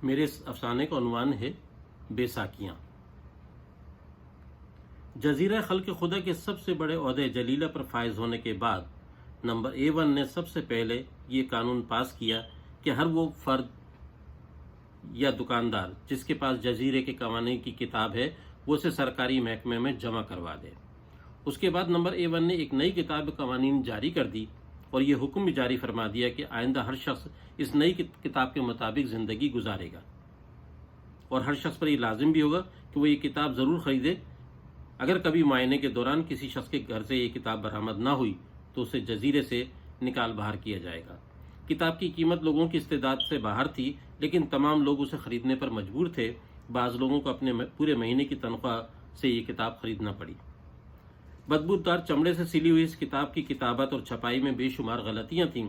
میرے اس افسانے کا عنوان ہے بیساکیاں۔ جزیرہ خلق خدا کے سب سے بڑے عہدے جلیلہ پر فائز ہونے کے بعد نمبر A1 نے سب سے پہلے یہ قانون پاس کیا کہ ہر وہ فرد یا دکاندار جس کے پاس جزیرے کے قوانین کی کتاب ہے وہ اسے سرکاری محکمے میں جمع کروا دے۔ اس کے بعد نمبر A1 نے ایک نئی کتاب قوانین جاری کر دی اور یہ حکم بھی جاری فرما دیا کہ آئندہ ہر شخص اس نئی کتاب کے مطابق زندگی گزارے گا، اور ہر شخص پر یہ لازم بھی ہوگا کہ وہ یہ کتاب ضرور خریدے۔ اگر کبھی معائنے کے دوران کسی شخص کے گھر سے یہ کتاب برآمد نہ ہوئی تو اسے جزیرے سے نکال باہر کیا جائے گا۔ کتاب کی قیمت لوگوں کی استعداد سے باہر تھی، لیکن تمام لوگ اسے خریدنے پر مجبور تھے۔ بعض لوگوں کو اپنے پورے مہینے کی تنخواہ سے یہ کتاب خریدنا پڑی۔ بدبودار چمڑے سے سلی ہوئی اس کتاب کی کتابت اور چھپائی میں بے شمار غلطیاں تھیں۔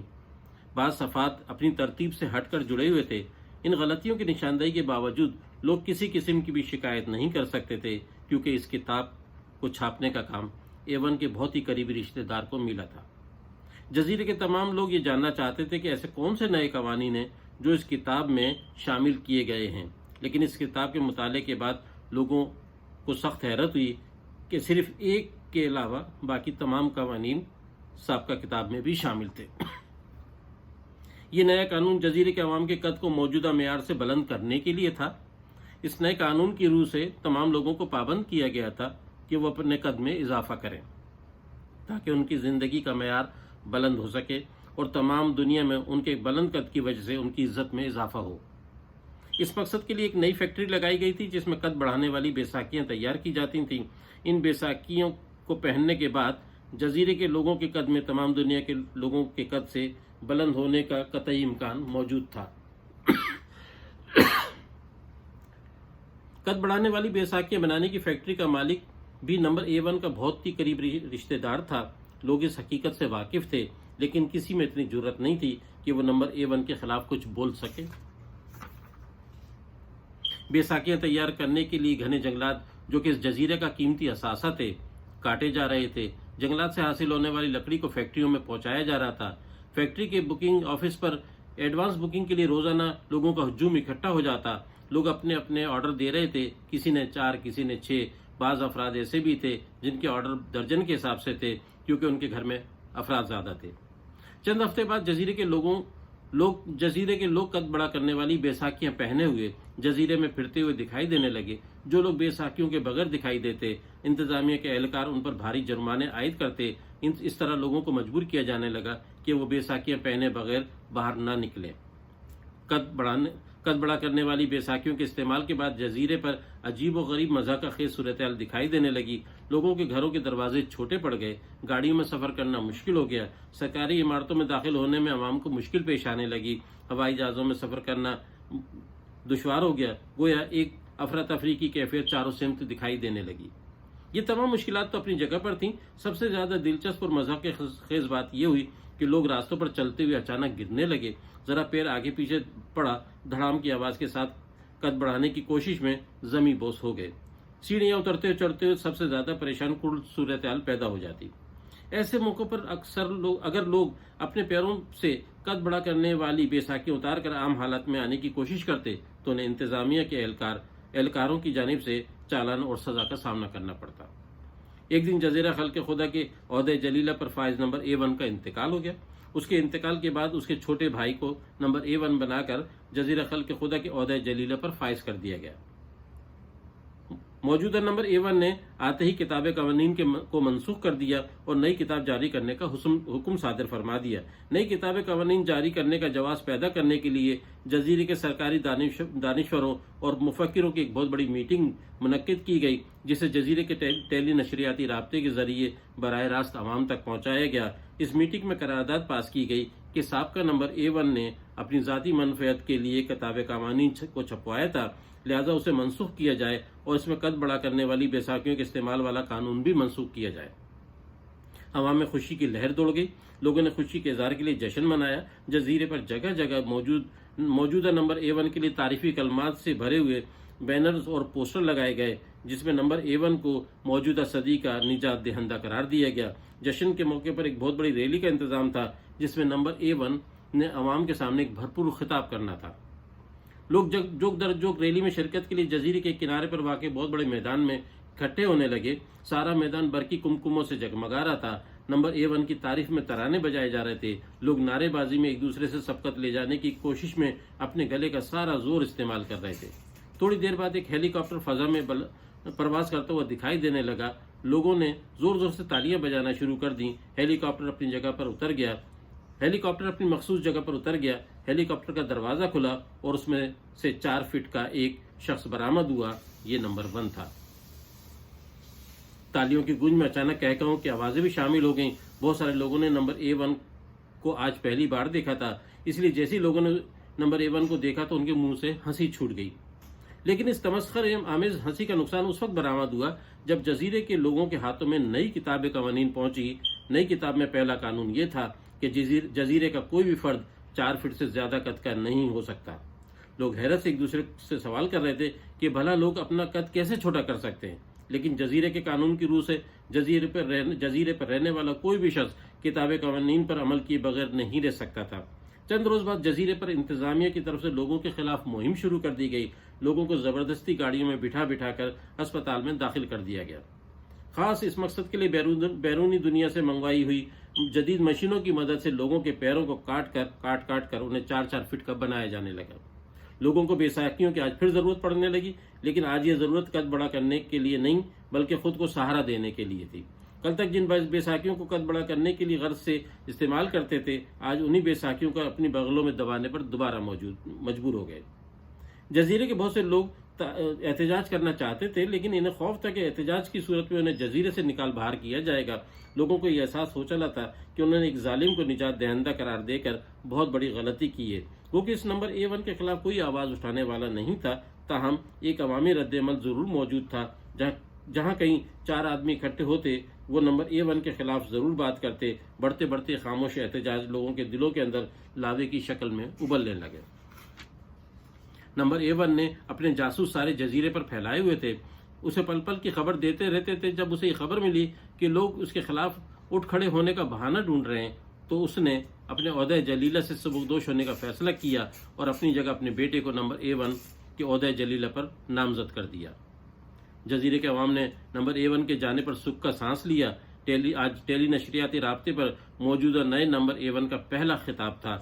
بعض صفحات اپنی ترتیب سے ہٹ کر جڑے ہوئے تھے۔ ان غلطیوں کی نشاندہی کے باوجود لوگ کسی قسم کی بھی شکایت نہیں کر سکتے تھے، کیونکہ اس کتاب کو چھاپنے کا کام A1 کے بہت ہی قریبی رشتہ دار کو ملا تھا۔ جزیرے کے تمام لوگ یہ جاننا چاہتے تھے کہ ایسے کون سے نئے قوانین ہیں جو اس کتاب میں شامل کیے گئے ہیں، لیکن اس کتاب کے مطالعے کے بعد لوگوں کو سخت حیرت ہوئی کہ صرف ایک کے علاوہ باقی تمام قوانین سابقہ کتاب میں بھی شامل تھے۔ یہ نیا قانون جزیرے کے عوام کے قد کو موجودہ معیار سے بلند کرنے کے لیے تھا۔ اس نئے قانون کی روح سے تمام لوگوں کو پابند کیا گیا تھا کہ وہ اپنے قد میں اضافہ کریں تاکہ ان کی زندگی کا معیار بلند ہو سکے اور تمام دنیا میں ان کے بلند قد کی وجہ سے ان کی عزت میں اضافہ ہو۔ اس مقصد کے لیے ایک نئی فیکٹری لگائی گئی تھی جس میں قد بڑھانے والی بیساکیاں تیار کی جاتی تھیں۔ ان بیساکیوں کو پہننے کے بعد جزیرے کے لوگوں کے قد میں تمام دنیا کے لوگوں کے قد سے بلند ہونے کا قطعی امکان موجود تھا۔ قد بڑھانے والی بیساکیاں بنانے کی فیکٹری کا مالک بھی نمبر A1 کا بہت ہی قریبی رشتہ دار تھا۔ لوگ اس حقیقت سے واقف تھے، لیکن کسی میں اتنی جرأت نہیں تھی کہ وہ نمبر A1 کے خلاف کچھ بول سکے۔ بیساکیاں تیار کرنے کے لیے گھنے جنگلات جو کہ اس جزیرے کا قیمتی اثاثہ تھے کاٹے جا رہے تھے۔ جنگلات سے حاصل ہونے والی لکڑی کو فیکٹریوں میں پہنچایا جا رہا تھا۔ فیکٹری کے بکنگ آفس پر ایڈوانس بکنگ کے لیے روزانہ لوگوں کا ہجوم اکٹھا ہو جاتا۔ لوگ اپنے اپنے آرڈر دے رہے تھے، کسی نے 4، کسی نے 6۔ بعض افراد ایسے بھی تھے جن کے آرڈر درجن کے حساب سے تھے، کیونکہ ان کے گھر میں افراد زیادہ تھے۔ چند ہفتے بعد جزیرے کے لوگ قد بڑا کرنے والی بیساکیاں پہنے ہوئے جزیرے میں پھرتے ہوئے دکھائی دینے لگے۔ جو لوگ بیساکیوں کے بغیر دکھائی دیتے، انتظامیہ کے اہلکار ان پر بھاری جرمانے عائد کرتے۔ اس طرح لوگوں کو مجبور کیا جانے لگا کہ وہ بیساکیاں پہنے بغیر باہر نہ نکلیں۔ قد بڑا کرنے والی بیساکیوں کے استعمال کے بعد جزیرے پر عجیب و غریب مزاح خیز صورتحال دکھائی دینے لگی۔ لوگوں کے گھروں کے دروازے چھوٹے پڑ گئے، گاڑیوں میں سفر کرنا مشکل ہو گیا، سرکاری عمارتوں میں داخل ہونے میں عوام کو مشکل پیش آنے لگی، ہوائی جہازوں میں سفر کرنا دشوار ہو گیا، گویا ایک افراتفری کی کیفیت چاروں سمت دکھائی دینے لگی۔ یہ تمام مشکلات تو اپنی جگہ پر تھیں۔ سب سے زیادہ دلچسپ اور مزاح خیز بات یہ ہوئی کہ لوگ راستوں پر چلتے ہوئے اچانک گرنے لگے۔ ذرا پیر آگے پیچھے پڑا، دھڑام کی آواز کے ساتھ قد بڑھانے کی کوشش میں زمیں بوس ہو گئے۔ سیڑھیاں اترتے ہوئے چڑھتے ہوئے سب سے زیادہ پریشان کن صورتحال پیدا ہو جاتی۔ ایسے موقع پر اگر لوگ اپنے پیروں سے قد بڑا کرنے والی بیساکیاں اتار کر عام حالت میں آنے کی کوشش کرتے تو انہیں انتظامیہ کے اہلکاروں کی جانب سے چالان اور سزا کا سامنا کرنا پڑتا۔ ایک دن جزیرہ خلق خدا کے عہدے جلیلہ پر فائز نمبر A1 کا انتقال ہو گیا۔ اس کے انتقال کے بعد اس کے چھوٹے بھائی کو نمبر A1 بنا کر جزیرہ خلق خدا کے عہدے جلیلہ پر فائز کر دیا گیا۔ موجودہ نمبر A1 نے آتے ہی کتاب قوانین کو منسوخ کر دیا اور نئی کتاب جاری کرنے کا حکم صادر فرما دیا۔ نئی کتاب قوانین جاری کرنے کا جواز پیدا کرنے کے لیے جزیرے کے سرکاری دانشوروں اور مفکروں کی ایک بہت بڑی میٹنگ منعقد کی گئی، جسے جزیرے کے ٹیلی نشریاتی رابطے کے ذریعے براہ راست عوام تک پہنچایا گیا۔ اس میٹنگ میں قرارداد پاس کی گئی کہ سابقہ نمبر A1 نے اپنی ذاتی منفعت کے لیے کتاب قوانین کو چھپوایا تھا، لہذا اسے منسوخ کیا جائے اور اس میں قد بڑا کرنے والی بیساکیوں کے استعمال والا قانون بھی منسوخ کیا جائے۔ عوام میں خوشی کی لہر دوڑ گئی۔ لوگوں نے خوشی کے اظہار کے لیے جشن منایا۔ جزیرے پر جگہ جگہ موجودہ نمبر A1 کے لیے تعریفی کلمات سے بھرے ہوئے بینرز اور پوسٹر لگائے گئے، جس میں نمبر A1 کو موجودہ صدی کا نجات دہندہ قرار دیا گیا۔ جشن کے موقع پر ایک بہت بڑی ریلی کا انتظام تھا، جس میں نمبر A1 نے عوام کے سامنے ایک بھرپور خطاب کرنا تھا۔ لوگ جوک در جوک ریلی میں شرکت کے لیے جزیرے کے کنارے پر واقع بہت بڑے میدان میں اکٹھے ہونے لگے۔ سارا میدان برقی کمکموں سے جگمگا رہا تھا۔ نمبر A1 کی تعریف میں ترانے بجائے جا رہے تھے۔ لوگ نعرے بازی میں ایک دوسرے سے سبقت لے جانے کی کوشش میں اپنے گلے کا سارا زور استعمال کر رہے تھے۔ تھوڑی دیر بعد ایک ہیلی کاپٹر فضا میں پرواز کرتا ہوا دکھائی دینے لگا۔ لوگوں نے زور زور سے تالیاں بجانا شروع کر دیں۔ ہیلی کاپٹر اپنی جگہ پر اتر گیا۔ ہیلی کاپٹر اپنی مخصوص جگہ پر اتر گیا۔ ہیلی کاپٹر کا دروازہ کھلا اور اس میں سے 4 فٹ کا ایک شخص برآمد ہوا۔ یہ نمبر 1 تھا۔ تالیوں کی گونج میں اچانک کہکہوں کی آوازیں بھی شامل ہو گئیں۔ بہت سارے لوگوں نے نمبر A1 کو آج پہلی بار دیکھا تھا، اس لیے جیسے ہی لوگوں نے نمبر A1 کو دیکھا تو ان کے منہ سے ہنسی چھوٹ گئی۔ لیکن اس تمسخر آمیز ہنسی کا نقصان اس وقت برآمد ہوا جب جزیرے کے لوگوں کے ہاتھوں میں نئی کتاب قوانین پہنچی۔ نئی کتاب میں پہلا قانون یہ تھا کہ جزیرے کا کوئی بھی فرد 4 فٹ سے زیادہ قد کا نہیں ہو سکتا۔ لوگ حیرت سے ایک دوسرے سے سوال کر رہے تھے کہ بھلا لوگ اپنا قد کیسے چھوٹا کر سکتے ہیں، لیکن جزیرے کے قانون کی روح سے جزیرے پر رہنے والا کوئی بھی شخص کتاب قوانین پر عمل کیے بغیر نہیں رہ سکتا تھا۔ چند روز بعد جزیرے پر انتظامیہ کی طرف سے لوگوں کے خلاف مہم شروع کر دی گئی۔ لوگوں کو زبردستی گاڑیوں میں بٹھا کر ہسپتال میں داخل کر دیا گیا۔ خاص اس مقصد کے لیے بیرونی دنیا سے منگوائی ہوئی جدید مشینوں کی مدد سے لوگوں کے پیروں کو کاٹ کر انہیں 4 فٹ کا بنایا جانے لگا۔ لوگوں کو بیساکھیوں کی آج پھر ضرورت پڑنے لگی، لیکن آج یہ ضرورت قد بڑا کرنے کے لیے نہیں بلکہ خود کو سہارا دینے کے لیے تھی۔ کل تک جن بیساکھیوں کو قد بڑا کرنے کے لیے غرض سے استعمال کرتے تھے، آج انہی بیساکھیوں کو اپنی بغلوں میں دبانے پر دوبارہ مجبور ہو گئے۔ جزیرے کے بہت سے لوگ احتجاج کرنا چاہتے تھے، لیکن انہیں خوف تھا کہ احتجاج کی صورت میں انہیں جزیرے سے نکال باہر کیا جائے گا۔ لوگوں کو یہ احساس ہو چلا تھا کہ انہوں نے ایک ظالم کو نجات دہندہ قرار دے کر بہت بڑی غلطی کی ہے۔ کیونکہ اس نمبر A1 کے خلاف کوئی آواز اٹھانے والا نہیں تھا، تاہم ایک عوامی رد عمل ضرور موجود تھا۔ جہاں کہیں 4 آدمی اکٹھے ہوتے، وہ نمبر A1 کے خلاف ضرور بات کرتے۔ بڑھتے خاموش احتجاج لوگوں کے دلوں کے اندر لاوے کی شکل میں ابلنے لگے۔ نمبر A1 نے اپنے جاسوس سارے جزیرے پر پھیلائے ہوئے تھے۔ اسے پل پل کی خبر دیتے رہتے تھے۔ جب اسے یہ خبر ملی کہ لوگ اس کے خلاف اٹھ کھڑے ہونے کا بہانہ ڈھونڈ رہے ہیں تو اس نے اپنے عہدہ جلیلہ سے سبکدوش ہونے کا فیصلہ کیا اور اپنی جگہ اپنے بیٹے کو نمبر A1 کے عہدہ جلیلہ پر نامزد کر دیا۔ جزیرے کے عوام نے نمبر A1 کے جانے پر سکھ کا سانس لیا۔ آج ٹیلی نشریاتی رابطے پر موجودہ نئے نمبر A1 کا پہلا خطاب تھا۔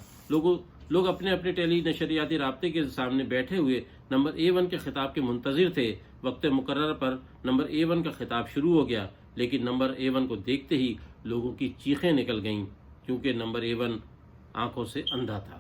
لوگ اپنے ٹیلی نشریاتی رابطے کے سامنے بیٹھے ہوئے نمبر A1 کے خطاب کے منتظر تھے۔ وقت مقررہ پر نمبر A1 کا خطاب شروع ہو گیا، لیکن نمبر A1 کو دیکھتے ہی لوگوں کی چیخیں نکل گئیں، کیونکہ نمبر A1 آنکھوں سے اندھا تھا۔